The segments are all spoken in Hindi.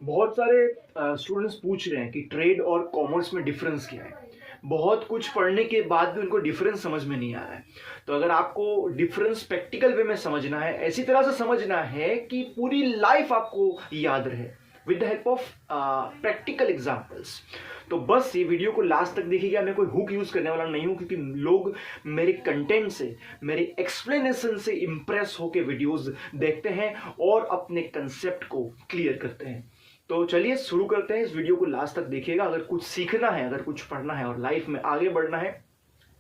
बहुत सारे स्टूडेंट्स पूछ रहे हैं कि ट्रेड और कॉमर्स में डिफरेंस क्या है। बहुत कुछ पढ़ने के बाद भी उनको डिफरेंस समझ में नहीं आ रहा है। तो अगर आपको डिफरेंस प्रैक्टिकल वे में समझना है, ऐसी तरह से समझना है कि पूरी लाइफ आपको याद रहे with the help of practical examples, तो बस ये वीडियो को लास्ट तक देखिएगा। मैं कोई हुक यूज करने वाला नहीं हूँ, क्योंकि लोग मेरे कंटेंट से, मेरे एक्सप्लेनेशन से इंप्रेस होकर वीडियोस देखते हैं और अपने कंसेप्ट को क्लियर करते हैं। तो चलिए शुरू करते हैं। इस वीडियो को लास्ट तक देखिएगा। अगर कुछ सीखना है, अगर कुछ पढ़ना है और लाइफ में आगे बढ़ना है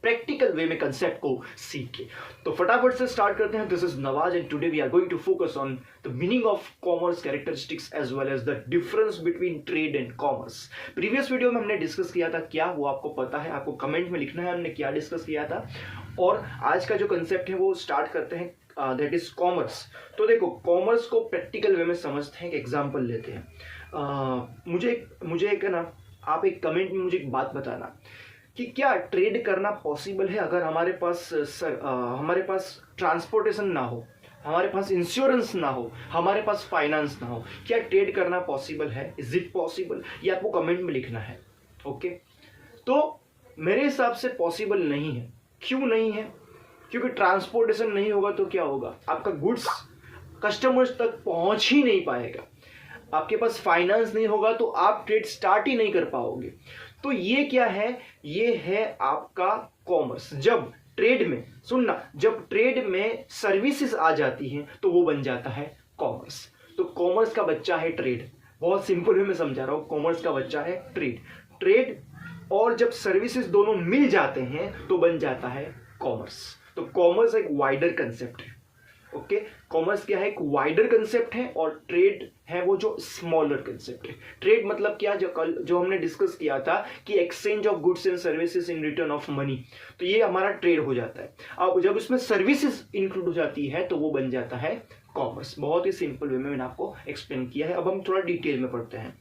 प्रैक्टिकल वे में कंसेप्ट को सीख के, तो फटाफट से स्टार्ट करते हैं। This is Nawaz and today we are going to focus on the meaning of commerce, characteristics as well as the difference between trade and commerce. Previous video में हमने डिस्कस किया था क्या, वो आपको पता है? आपको कमेंट में लिखना है हमने क्या डिस्कस किया था। और आज का जो कंसेप्ट है वो स्टार्ट करते हैं, दैट इज कॉमर्स। तो देखो, कॉमर्स को प्रैक्टिकल वे में समझते हैं। एक एग्जाम्पल लेते हैं। मुझे एक है ना, आप एक कमेंट में मुझे एक बात बताना कि क्या ट्रेड करना पॉसिबल है अगर हमारे पास ट्रांसपोर्टेशन ना हो, हमारे पास इंश्योरेंस ना हो, हमारे पास फाइनेंस ना हो। क्या ट्रेड करना पॉसिबल है? Is it possible? ये आपको कमेंट में लिखना है। ओके, तो मेरे हिसाब से पॉसिबल नहीं है। क्यों नहीं है? क्योंकि ट्रांसपोर्टेशन नहीं होगा तो क्या होगा, आपका गुड्स कस्टमर्स तक पहुंच ही नहीं पाएगा। आपके पास फाइनेंस नहीं होगा तो आप ट्रेड स्टार्ट ही नहीं कर पाओगे। तो ये क्या है? ये है आपका कॉमर्स। जब ट्रेड में, सुनना, जब ट्रेड में सर्विसेज आ जाती हैं तो वो बन जाता है कॉमर्स। तो कॉमर्स का बच्चा है ट्रेड। बहुत सिंपल वे में समझा रहा हूं, कॉमर्स का बच्चा है ट्रेड। ट्रेड और जब सर्विसेज दोनों मिल जाते हैं तो बन जाता है कॉमर्स। तो कॉमर्स एक वाइडर कंसेप्ट है। ओके, कॉमर्स क्या है? एक वाइडर कंसेप्ट है और ट्रेड है वो जो स्मॉलर कंसेप्ट है। ट्रेड मतलब क्या, जो हमने डिस्कस किया था कि exchange of goods and services in return of money, तो ये हमारा ट्रेड हो जाता है। अब जब उसमें सर्विसेज इंक्लूड हो जाती है तो वो बन जाता है कॉमर्स। बहुत ही सिंपल वे में मैंने आपको एक्सप्लेन किया है। अब हम थोड़ा डिटेल में पढ़ते हैं,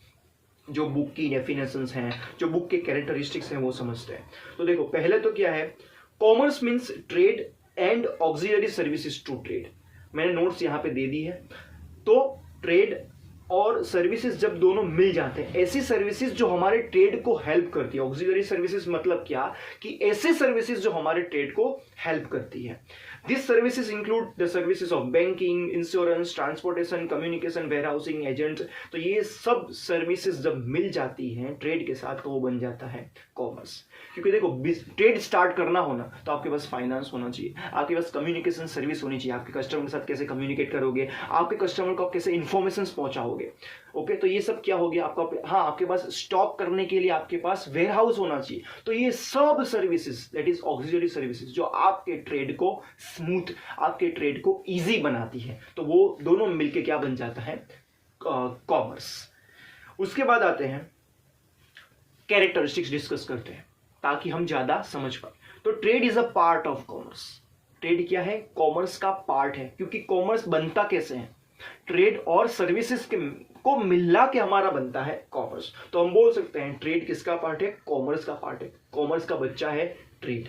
जो बुक की डेफिनेशंस हैं, जो बुक के कैरेक्टरिस्टिक्स हैं वो समझते हैं। तो देखो, पहले तो क्या है, commerce means trade and auxiliary services to trade. मैंने नोट्स यहाँ पे दे दी है। तो ट्रेड और सर्विसेज जब दोनों मिल जाते हैं, ऐसी सर्विसेज जो हमारे ट्रेड को हेल्प करती है। ऑक्सिलरी सर्विसेज मतलब क्या, कि ऐसे सर्विसेज जो हमारे ट्रेड को हेल्प करती है। This services include the services of banking, insurance, transportation, communication, warehousing, agent. तो ये सब सर्विसेज जब मिल जाती हैं ट्रेड के साथ तो वो बन जाता है कॉमर्स। क्योंकि देखो, ट्रेड स्टार्ट करना होना तो आपके पास फाइनेंस होना चाहिए, आपके पास कम्युनिकेशन सर्विस होनी चाहिए। आपके कस्टमर के साथ कैसे कम्युनिकेट करोगे, आपके कस्टमर को आप कैसे इंफॉर्मेशन पहुंचाओगे। ओके, तो ये सब क्या हो गया आपका। हाँ, आपके पास स्टॉक करने के लिए आपके पास वेयर हाउस होना चाहिए। तो ये सब services, that is auxiliary services, जो आपके ट्रेड को स्मूथ, आपके ट्रेड को इजी बनाती है। तो वो दोनों मिलके क्या बन जाता है, कॉमर्स। उसके बाद आते हैं कैरेक्टरिस्टिक्स डिस्कस करते हैं ताकि हम ज्यादा समझ पाए। तो trade is a part of commerce. Trade क्या है? कॉमर्स का पार्ट है। क्योंकि कॉमर्स बनता कैसे है, ट्रेड और सर्विसेज के को मिला के हमारा बनता है कॉमर्स। तो हम बोल सकते हैं ट्रेड किसका पार्ट है? कॉमर्स का पार्ट है। कॉमर्स का बच्चा है trade.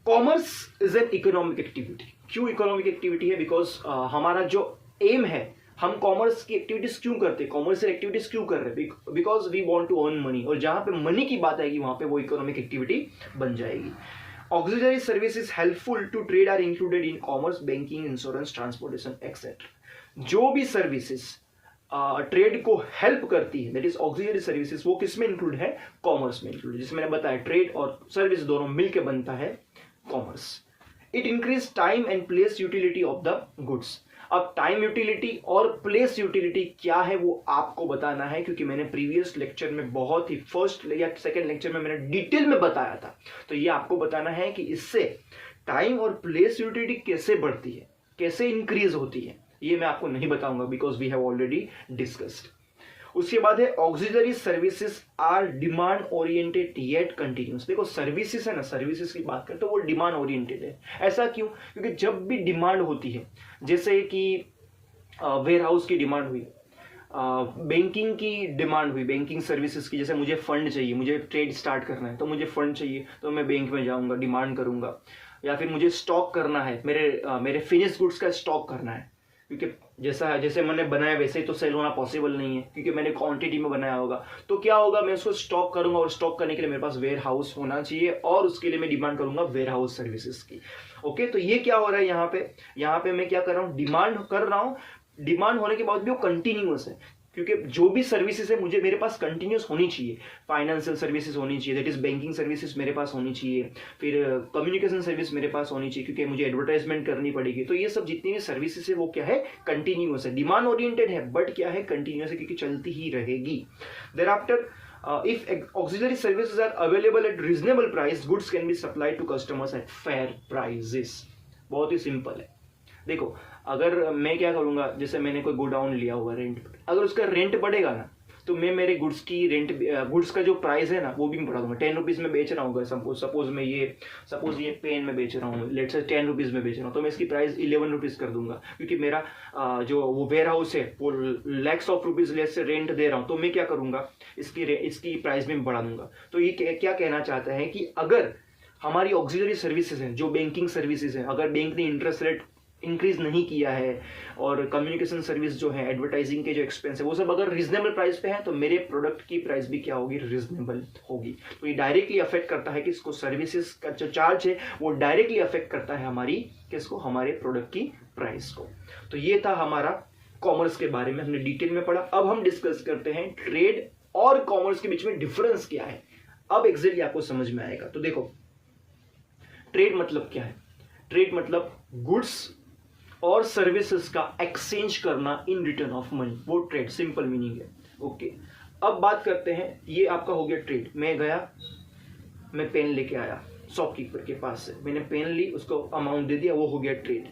Commerce is an economic activity. क्यों इकोनॉमिक एक्टिविटी है? बिकॉज हमारा जो एम है, हम कॉमर्स की एक्टिविटीज क्यों करते हैं, कॉमर्शियल एक्टिविटीज क्यों कर रहे हैं? Because we want to earn money. और जहां पे मनी की बात आएगी वहां पे वो इकोनॉमिक एक्टिविटी बन जाएगी। Auxiliary services helpful to trade are included in commerce, banking, insurance, transportation etcetera. जो भी सर्विसेज ट्रेड को हेल्प करती है, दैट इज ऑक्सिलरी सर्विसेज, वो किस में इंक्लूड है? कॉमर्स में इंक्लूड। जिसमें मैंने बताया ट्रेड और सर्विस दोनों मिलकर बनता है commerce. It increase time and place utility of the goods. अब टाइम यूटिलिटी और प्लेस यूटिलिटी क्या है वो आपको बताना है, क्योंकि मैंने प्रीवियस लेक्चर में बहुत ही फर्स्ट या सेकंड लेक्चर में मैंने डिटेल में बताया था। तो ये आपको बताना है कि इससे टाइम और प्लेस यूटिलिटी कैसे बढ़ती है, कैसे इंक्रीज होती है। ये मैं आपको नहीं बताऊंगा because we have already discussed. उसके बाद है auxiliary services are demand oriented yet continuous. देखो, सर्विसेज है ना, सर्विसेज की बात करें तो वो डिमांड ओरिएंटेड है। ऐसा क्यों? क्योंकि जब भी डिमांड होती है, जैसे कि वेयर हाउस की डिमांड हुई, बैंकिंग की डिमांड हुई, बैंकिंग सर्विसेज की, जैसे मुझे फंड चाहिए, मुझे ट्रेड स्टार्ट करना है तो मुझे फंड चाहिए, तो मैं बैंक में जाऊंगा, डिमांड करूंगा। या फिर मुझे स्टॉक करना है, मेरे फिनिश गुड्स का स्टॉक करना है, क्योंकि जैसे मैंने बनाया वैसे ही तो सेल होना पॉसिबल नहीं है, क्योंकि मैंने क्वांटिटी में बनाया होगा। तो क्या होगा, मैं उसको स्टॉक करूंगा, और स्टॉक करने के लिए मेरे पास वेयर हाउस होना चाहिए, और उसके लिए मैं डिमांड करूंगा वेयर हाउस सर्विसेज की। ओके, तो ये क्या हो रहा है यहाँ पे मैं क्या कर रहा हूँ, डिमांड कर रहा हूँ। डिमांड होने के बाद भी वो कंटिन्यूअस है, क्योंकि जो भी सर्विसेज है मेरे पास कंटिन्यूअस होनी चाहिए। फाइनेंशियल सर्विसेज होनी चाहिए, दैट इज बैंकिंग सर्विसेज मेरे पास होनी चाहिए, फिर कम्युनिकेशन सर्विस मेरे पास होनी चाहिए, क्योंकि मुझे एडवर्टाइजमेंट करनी पड़ेगी। तो ये सब जितनी भी सर्विसेज है वो क्या है, कंटिन्यूअस है, डिमांड ओरिएंटेड है, बट क्या है, कंटिन्यूअस है, क्योंकि चलती ही रहेगी। Thereafter if auxiliary services are available at reasonable price, goods can be supplied to customers at fair prices। बहुत ही सिंपल है। देखो, अगर मैं क्या करूंगा, जैसे मैंने कोई गोडाउन लिया हुआ रेंट पर, अगर उसका रेंट बढ़ेगा ना, तो मैं मेरे गुड्स की गुड्स का जो प्राइस है ना वो भी बढ़ा दूंगा। 10 रुपीज़ में बेच रहा हूँ, सपोज ये पेन में बेच रहा हूँ, लेट्स से 10 रुपीज़ में बेच रहा हूँ, तो मैं इसकी प्राइस 11 रुपीज़ कर दूंगा, क्योंकि मेरा जो वो वेयर हाउस है वो lakhs of rupees let's say rent दे रहा हूँ। तो मैं क्या करूँगा, इसकी प्राइस में बढ़ा दूंगा। तो ये क्या कहना चाहता है कि अगर हमारी ऑक्सिलरी सर्विसेज हैं, जो बैंकिंग सर्विसेज हैं, अगर बैंक ने इंटरेस्ट रेट इंक्रीज नहीं किया है, और कम्युनिकेशन सर्विस जो है, एडवर्टाइजिंग के जो एक्सपेंस है, वो सब अगर रीजनेबल प्राइस पे है, तो मेरे प्रोडक्ट की प्राइस भी क्या होगी, रीजनेबल होगी। तो ये डायरेक्टली अफेक्ट करता है कि इसको सर्विसेज का जो चार्ज है वो डायरेक्टली अफेक्ट करता है हमारे प्रोडक्ट की प्राइस को। तो ये था हमारा कॉमर्स के बारे में, हमने डिटेल में पढ़ा। अब हम डिस्कस करते हैं ट्रेड और कॉमर्स के बीच में डिफरेंस क्या है। अब एग्जैक्टली आपको समझ में आएगा। तो देखो, ट्रेड मतलब क्या है, ट्रेड मतलब गुड्स और सर्विसेज का एक्सचेंज करना इन रिटर्न ऑफ मनी, वो ट्रेड सिंपल मीनिंग है। ओके, अब बात करते हैं, ये आपका हो गया ट्रेड। मैं गया, मैं पेन लेके आया शॉपकीपर के पास से, मैंने पेन ली, उसको अमाउंट दे दिया, वो हो गया ट्रेड।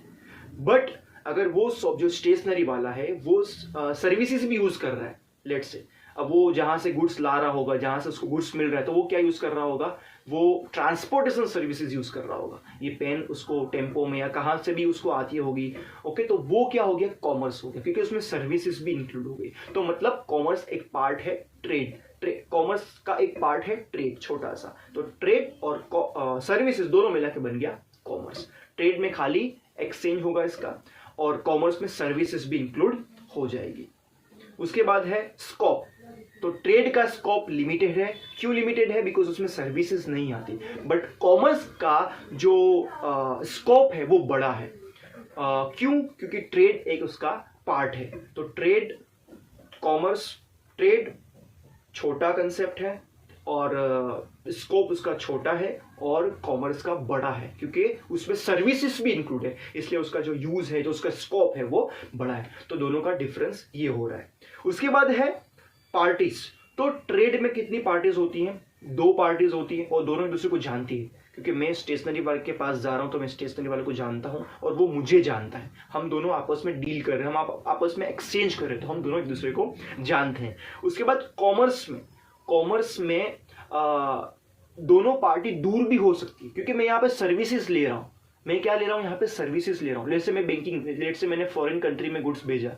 बट अगर वो जो स्टेशनरी वाला है वो सर्विसेज भी यूज कर रहा है, लेट्स से, अब वो जहां से गुड्स ला रहा होगा, जहां से उसको गुड्स मिल रहा है, तो वो क्या यूज कर रहा होगा, वो ट्रांसपोर्टेशन सर्विसेज यूज कर रहा होगा। ये पेन उसको टेम्पो में या कहां से भी उसको आती होगी। ओके, तो वो क्या हो गया, कॉमर्स हो गया, क्योंकि उसमें सर्विसेज भी इंक्लूड हो गई। तो मतलब कॉमर्स एक पार्ट है ट्रेड, कॉमर्स का एक पार्ट है ट्रेड, छोटा सा। तो ट्रेड और सर्विसेज दोनों मिला के बन गया कॉमर्स। ट्रेड में खाली एक्सचेंज होगा इसका, और कॉमर्स में सर्विसेज भी इंक्लूड हो जाएगी। उसके बाद है स्कोप। तो ट्रेड का स्कोप लिमिटेड है। क्यों लिमिटेड है, बिकॉज उसमें सर्विसेज नहीं आती। बट कॉमर्स का जो स्कोप है वो बड़ा है। क्यों, क्योंकि ट्रेड एक उसका पार्ट है। तो ट्रेड छोटा कंसेप्ट है, और स्कोप उसका छोटा है, और कॉमर्स का बड़ा है, क्योंकि उसमें सर्विसेज भी इंक्लूड है, इसलिए उसका जो यूज है, जो उसका स्कोप है वो बड़ा है। तो दोनों का डिफरेंस ये हो रहा है। उसके बाद है पार्टीज। तो ट्रेड में कितनी पार्टीज होती हैं, 2 पार्टीज होती हैं, और दोनों एक दूसरे को जानती है। क्योंकि मैं स्टेशनरी वाले के पास जा रहा हूं, तो मैं स्टेशनरी वाले को जानता हूं और वो मुझे जानता है। हम दोनों आपस में डील कर रहे हैं, हम आपस में एक्सचेंज कर रहे हैं, तो हम दोनों एक दूसरे को जानते हैं। उसके बाद कॉमर्स में दोनों पार्टी दूर भी हो सकती है, क्योंकि मैं यहाँ पे सर्विसेज ले रहा हूँ। मैं क्या ले रहा हूँ, यहाँ पे सर्विसेज ले रहा हूँ। लेट से मैंने फॉरेन कंट्री में गुड्स भेजा।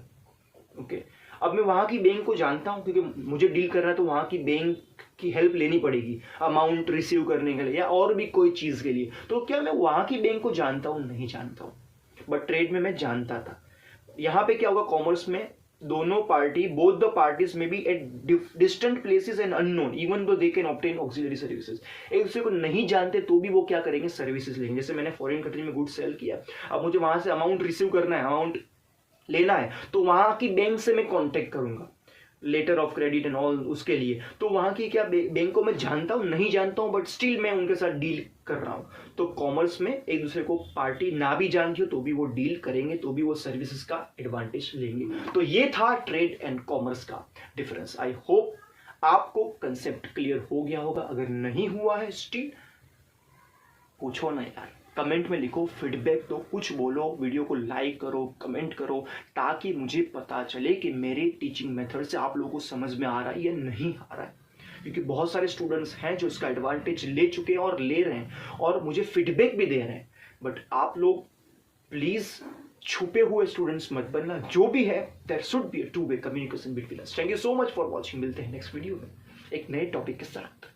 ओके, अब मैं वहां की बैंक को जानता हूं, क्योंकि मुझे डील करना है, तो वहां की बैंक की हेल्प लेनी पड़ेगी अमाउंट रिसीव करने के लिए या और भी कोई चीज के लिए। तो क्या मैं वहां की बैंक को जानता हूं, नहीं जानता हूं, बट ट्रेड में मैं जानता था। यहाँ पे क्या होगा, कॉमर्स में both the parties may be at distant places and unknown even though they can obtain auxiliary services. एक दूसरे को नहीं जानते तो भी वो क्या करेंगे, सर्विसेज लेंगे। जैसे मैंने फॉरेन कंट्री में गुड्स सेल किया, अब मुझे वहां से अमाउंट रिसीव करना है, अमाउंट लेना है, तो वहां की बैंक से मैं कांटेक्ट करूंगा, letter of credit and all उसके लिए। तो वहां की क्या बैंक को मैं जानता हूं, नहीं जानता हूं, बट स्टिल मैं उनके साथ डील कर रहा हूं। तो कॉमर्स में एक दूसरे को पार्टी ना भी जानती हो तो भी वो डील करेंगे, तो भी वो सर्विसेज का एडवांटेज लेंगे। तो ये था ट्रेड एंड कॉमर्स का डिफरेंस। आई होप आपको कंसेप्ट क्लियर हो गया होगा। अगर नहीं हुआ है स्टिल पूछो ना यार, कमेंट में लिखो, फीडबैक दो, कुछ बोलो, वीडियो को लाइक करो, कमेंट करो, ताकि मुझे पता चले कि मेरे टीचिंग मेथड से आप लोगों को समझ में आ रहा है या नहीं आ रहा है। क्योंकि बहुत सारे स्टूडेंट्स हैं जो इसका एडवांटेज ले चुके हैं और ले रहे हैं और मुझे फीडबैक भी दे रहे हैं। बट आप लोग प्लीज छुपे हुए स्टूडेंट्स मत बनना। जो भी है there should be a two way communication between us. Thank you so much for watching. मिलते हैं नेक्स्ट वीडियो में एक नए टॉपिक के साथ।